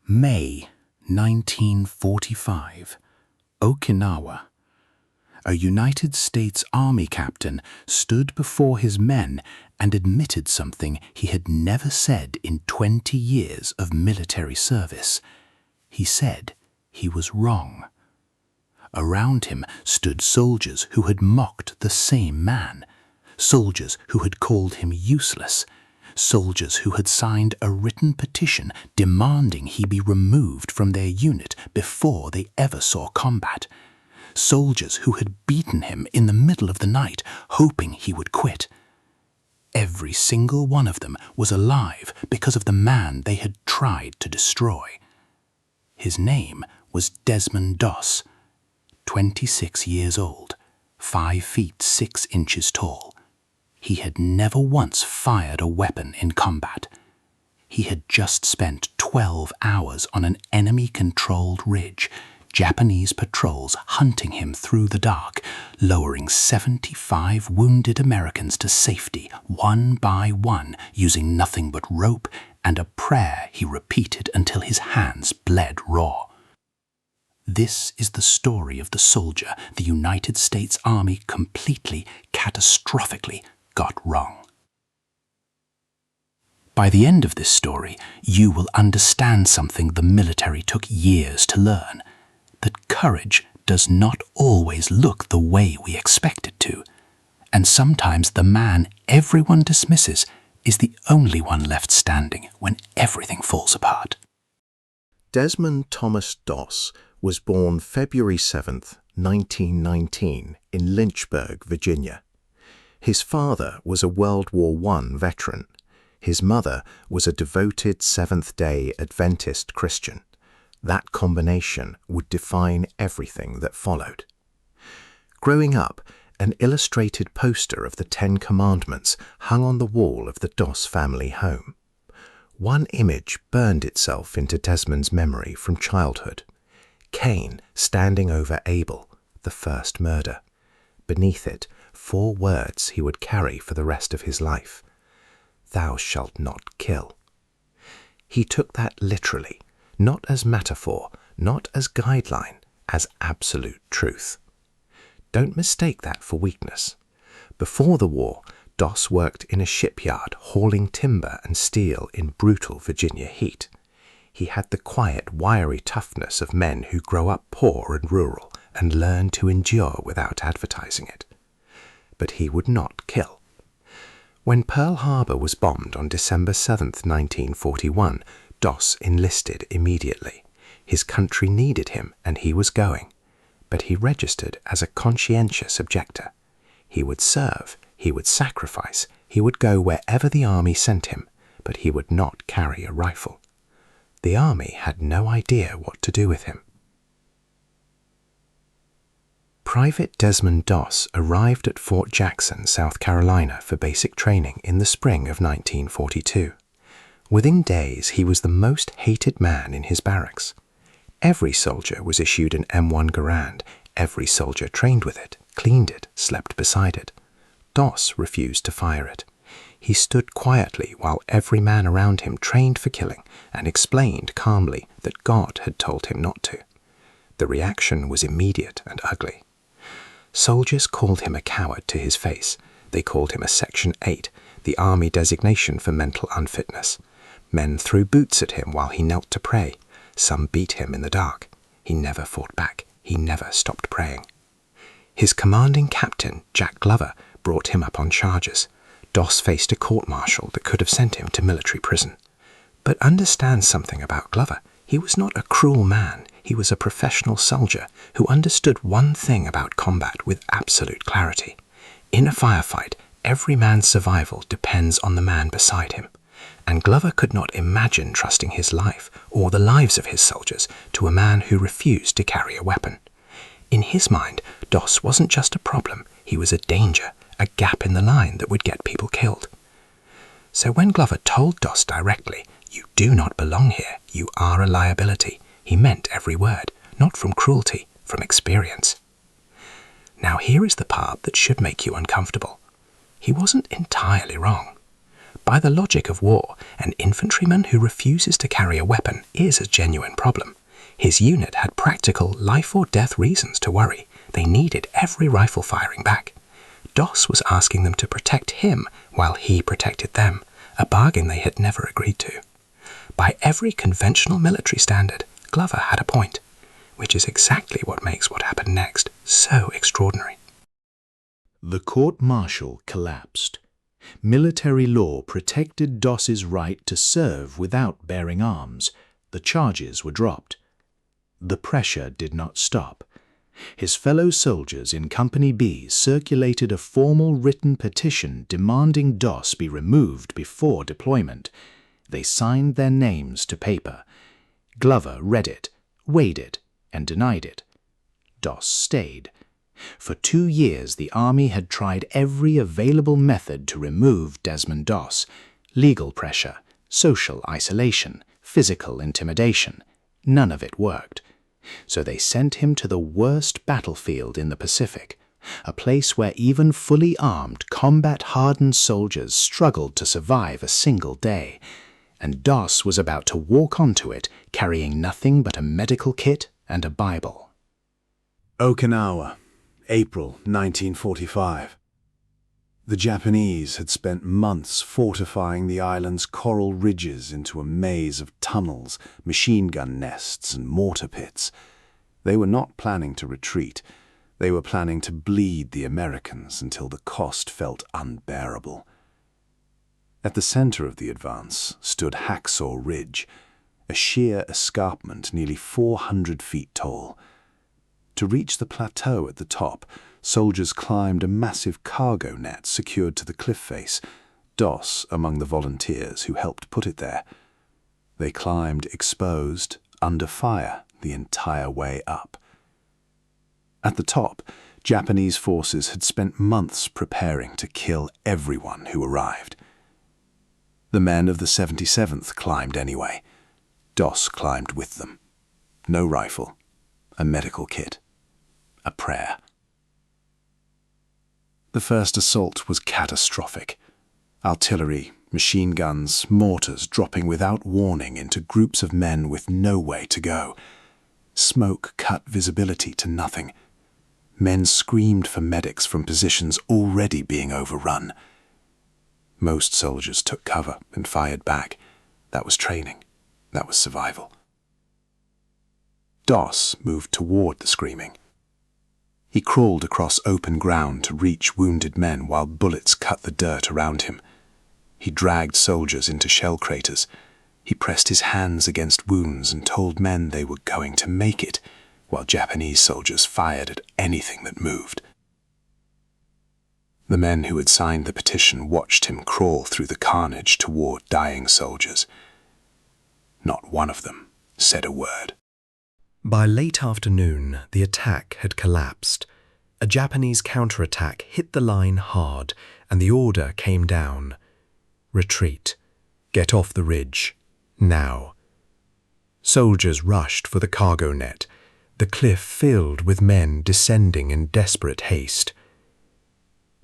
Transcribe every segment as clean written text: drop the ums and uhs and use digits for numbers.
May 1945, Okinawa. A United States Army captain stood before his men and admitted something he had never said in 20 years of military service. He said he was wrong. Around him stood soldiers who had mocked the same man, soldiers who had called him useless, soldiers who had signed a written petition demanding he be removed from their unit before they ever saw combat, soldiers who had beaten him in the middle of the night, hoping he would quit. Every single one of them was alive because of the man they had tried to destroy. His name was Desmond Doss, 26 years old, 5 feet 6 inches tall. He had never once fired a weapon in combat. He had just spent 12 hours on an enemy-controlled ridge, Japanese patrols hunting him through the dark, lowering 75 wounded Americans to safety one by one using nothing but rope and a prayer he repeated until his hands bled raw. This is the story of the soldier the United States Army completely, catastrophically got wrong. By the end of this story, you will understand something the military took years to learn, that courage does not always look the way we expect it to, and sometimes the man everyone dismisses is the only one left standing when everything falls apart. Desmond Thomas Doss was born February 7, 1919, in Lynchburg, Virginia. His father was a World War I veteran. His mother was a devoted Seventh-day Adventist Christian. That combination would define everything that followed. Growing up, an illustrated poster of the 10 Commandments hung on the wall of the Doss family home. One image burned itself into Desmond's memory from childhood. Cain standing over Abel, the first murder. Beneath it, 4 words he would carry for the rest of his life. Thou shalt not kill. He took that literally, not as metaphor, not as guideline, as absolute truth. Don't mistake that for weakness. Before the war, Doss worked in a shipyard hauling timber and steel in brutal Virginia heat. He had the quiet, wiry toughness of men who grow up poor and rural and learn to endure without advertising it. But he would not kill. When Pearl Harbor was bombed on December 7, 1941, Doss enlisted immediately. His country needed him and he was going. But he registered as a conscientious objector. He would serve, he would sacrifice, he would go wherever the army sent him, but he would not carry a rifle. The army had no idea what to do with him. Private Desmond Doss arrived at Fort Jackson, South Carolina for basic training in the spring of 1942. Within days, he was the most hated man in his barracks. Every soldier was issued an M1 Garand. Every soldier trained with it, cleaned it, slept beside it. Doss refused to fire it. He stood quietly while every man around him trained for killing and explained calmly that God had told him not to. The reaction was immediate and ugly. Soldiers called him a coward to his face. They called him a Section 8, the Army designation for mental unfitness. Men threw boots at him while he knelt to pray. Some beat him in the dark. He never fought back. He never stopped praying. His commanding captain, Jack Glover, brought him up on charges. Doss faced a court-martial that could have sent him to military prison. But understand something about Glover. He was not a cruel man. He was a professional soldier who understood one thing about combat with absolute clarity. In a firefight, every man's survival depends on the man beside him. And Glover could not imagine trusting his life or the lives of his soldiers to a man who refused to carry a weapon. In his mind, Doss wasn't just a problem, he was a danger, a gap in the line that would get people killed. So when Glover told Doss directly, "You do not belong here, you are a liability," he meant every word, not from cruelty, from experience. Now here is the part that should make you uncomfortable. He wasn't entirely wrong. By the logic of war, an infantryman who refuses to carry a weapon is a genuine problem. His unit had practical life-or-death reasons to worry. They needed every rifle firing back. Doss was asking them to protect him while he protected them, a bargain they had never agreed to. By every conventional military standard, Glover had a point, which is exactly what makes what happened next so extraordinary. The court-martial collapsed. Military law protected Doss's right to serve without bearing arms. The charges were dropped. The pressure did not stop. His fellow soldiers in Company B circulated a formal written petition demanding Doss be removed before deployment. They signed their names to paper. Glover read it, weighed it, and denied it. Doss stayed. For 2 years the Army had tried every available method to remove Desmond Doss: legal pressure, social isolation, physical intimidation. None of it worked. So they sent him to the worst battlefield in the Pacific, a place where even fully armed, combat-hardened soldiers struggled to survive a single day. And Doss was about to walk onto it carrying nothing but a medical kit and a Bible. Okinawa, April 1945. The Japanese had spent months fortifying the island's coral ridges into a maze of tunnels, machine gun nests, and mortar pits. They were not planning to retreat. They were planning to bleed the Americans until the cost felt unbearable. At the center of the advance stood Hacksaw Ridge, a sheer escarpment nearly 400 feet tall. To reach the plateau at the top, soldiers climbed a massive cargo net secured to the cliff face, Doss among the volunteers who helped put it there. They climbed exposed, under fire, the entire way up. At the top, Japanese forces had spent months preparing to kill everyone who arrived. The men of the 77th climbed anyway. Doss climbed with them. No rifle, a medical kit, a prayer. The first assault was catastrophic. Artillery, machine guns, mortars dropping without warning into groups of men with no way to go. Smoke cut visibility to nothing. Men screamed for medics from positions already being overrun. Most soldiers took cover and fired back. That was training. That was survival. Doss moved toward the screaming. He crawled across open ground to reach wounded men while bullets cut the dirt around him. He dragged soldiers into shell craters. He pressed his hands against wounds and told men they were going to make it, while Japanese soldiers fired at anything that moved. The men who had signed the petition watched him crawl through the carnage toward dying soldiers. Not one of them said a word. By late afternoon, the attack had collapsed. A Japanese counterattack hit the line hard, and the order came down. Retreat. Get off the ridge. Now. Soldiers rushed for the cargo net, the cliff filled with men descending in desperate haste.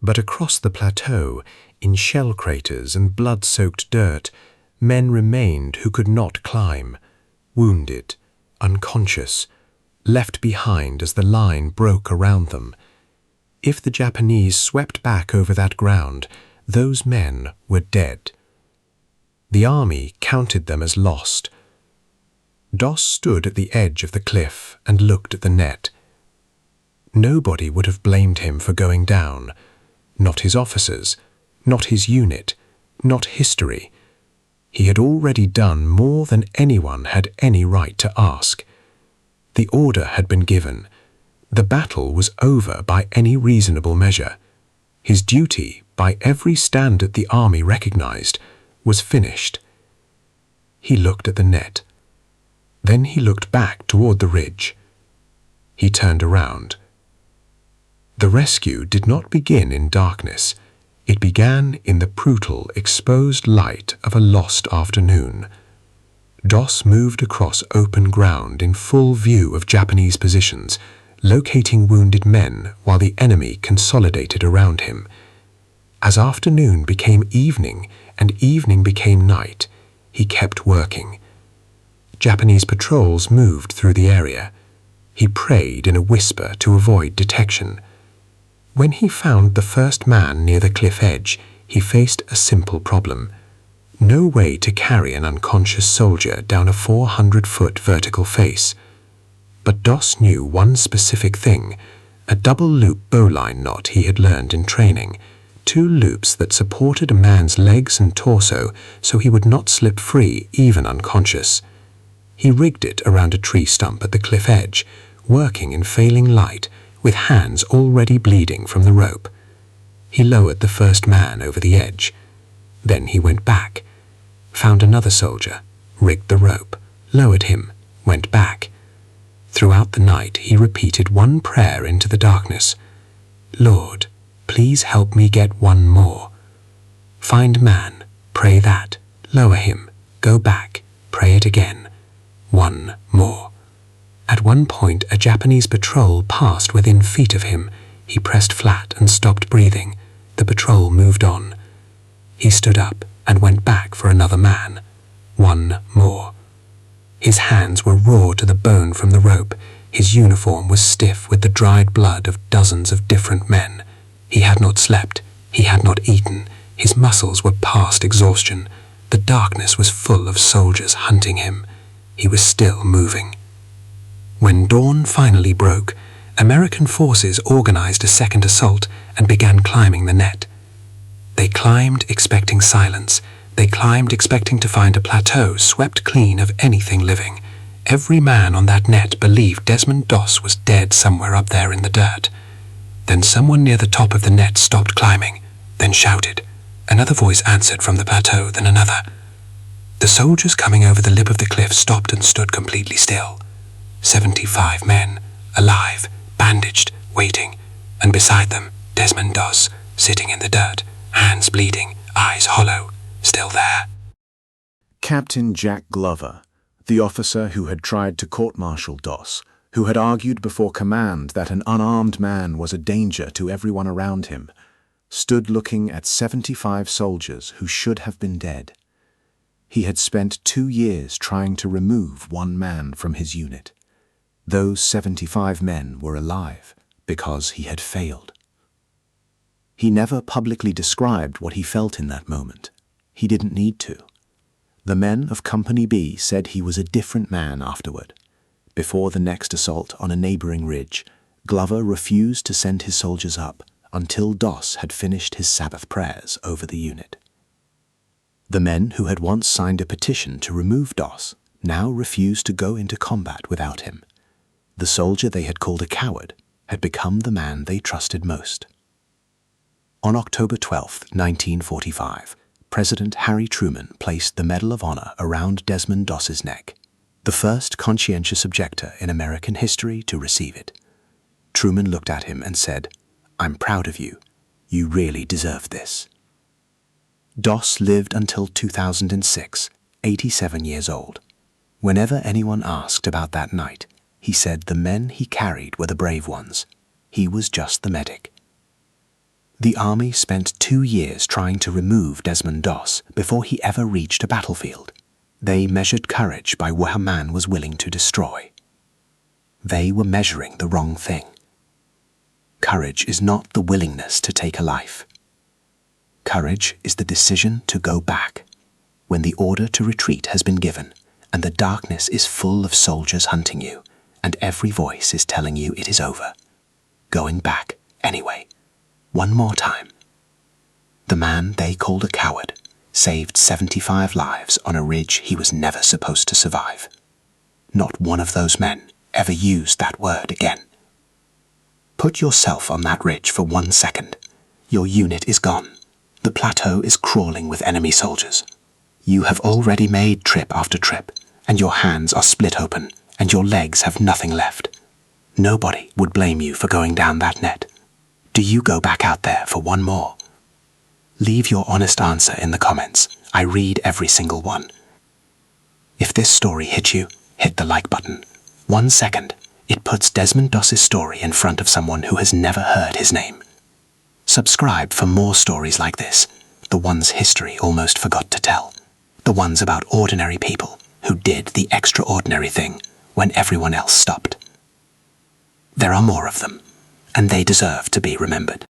But across the plateau, in shell craters and blood-soaked dirt, men remained who could not climb, wounded, unconscious, left behind as the line broke around them. If the Japanese swept back over that ground, those men were dead. The army counted them as lost. Doss stood at the edge of the cliff and looked at the net. Nobody would have blamed him for going down. Not his officers, not his unit, not history. He had already done more than anyone had any right to ask. The order had been given. The battle was over by any reasonable measure. His duty, by every standard the army recognized, was finished. He looked at the net. Then he looked back toward the ridge. He turned around. The rescue did not begin in darkness. It began in the brutal, exposed light of a lost afternoon. Doss moved across open ground in full view of Japanese positions, locating wounded men while the enemy consolidated around him. As afternoon became evening and evening became night, he kept working. Japanese patrols moved through the area. He prayed in a whisper to avoid detection. When he found the first man near the cliff edge, he faced a simple problem. No way to carry an unconscious soldier down a 400-foot vertical face. But Doss knew one specific thing, a double-loop bowline knot he had learned in training, 2 loops that supported a man's legs and torso so he would not slip free even unconscious. He rigged it around a tree stump at the cliff edge, working in failing light, with hands already bleeding from the rope. He lowered the first man over the edge. Then he went back, found another soldier, rigged the rope, lowered him, went back. Throughout the night he repeated one prayer into the darkness. Lord, please help me get one more. Find man, pray that, lower him, go back, pray it again. One more. At one point a Japanese patrol passed within feet of him. He pressed flat and stopped breathing. The patrol moved on. He stood up and went back for another man. One more. His hands were raw to the bone from the rope. His uniform was stiff with the dried blood of dozens of different men. He had not slept. He had not eaten. His muscles were past exhaustion. The darkness was full of soldiers hunting him. He was still moving. When dawn finally broke, American forces organized a second assault and began climbing the net. They climbed expecting silence. They climbed expecting to find a plateau swept clean of anything living. Every man on that net believed Desmond Doss was dead somewhere up there in the dirt. Then someone near the top of the net stopped climbing, then shouted. Another voice answered from the plateau, then another. The soldiers coming over the lip of the cliff stopped and stood completely still. 75 men, alive, bandaged, waiting, and beside them, Desmond Doss, sitting in the dirt, hands bleeding, eyes hollow, still there. Captain Jack Glover, the officer who had tried to court-martial Doss, who had argued before command that an unarmed man was a danger to everyone around him, stood looking at 75 soldiers who should have been dead. He had spent 2 years trying to remove one man from his unit. Those 75 men were alive because he had failed. He never publicly described what he felt in that moment. He didn't need to. The men of Company B said he was a different man afterward. Before the next assault on a neighboring ridge, Glover refused to send his soldiers up until Doss had finished his Sabbath prayers over the unit. The men who had once signed a petition to remove Doss now refused to go into combat without him. The soldier they had called a coward had become the man they trusted most. On October 12, 1945, President Harry Truman placed the Medal of Honor around Desmond Doss's neck, the first conscientious objector in American history to receive it. Truman looked at him and said, "I'm proud of you. You really deserve this." Doss lived until 2006, 87 years old. Whenever anyone asked about that night, he said the men he carried were the brave ones. He was just the medic. The Army spent 2 years trying to remove Desmond Doss before he ever reached a battlefield. They measured courage by what a man was willing to destroy. They were measuring the wrong thing. Courage is not the willingness to take a life. Courage is the decision to go back when the order to retreat has been given and the darkness is full of soldiers hunting you and every voice is telling you it is over. Going back anyway. One more time. The man they called a coward saved 75 lives on a ridge he was never supposed to survive. Not one of those men ever used that word again. Put yourself on that ridge for 1 second. Your unit is gone. The plateau is crawling with enemy soldiers. You have already made trip after trip, and your hands are split open, and your legs have nothing left. Nobody would blame you for going down that net. Do you go back out there for one more? Leave your honest answer in the comments. I read every single one. If this story hit you, hit the like button. 1 second. It puts Desmond Doss's story in front of someone who has never heard his name. Subscribe for more stories like this, the ones history almost forgot to tell. The ones about ordinary people who did the extraordinary thing when everyone else stopped. There are more of them, and they deserve to be remembered.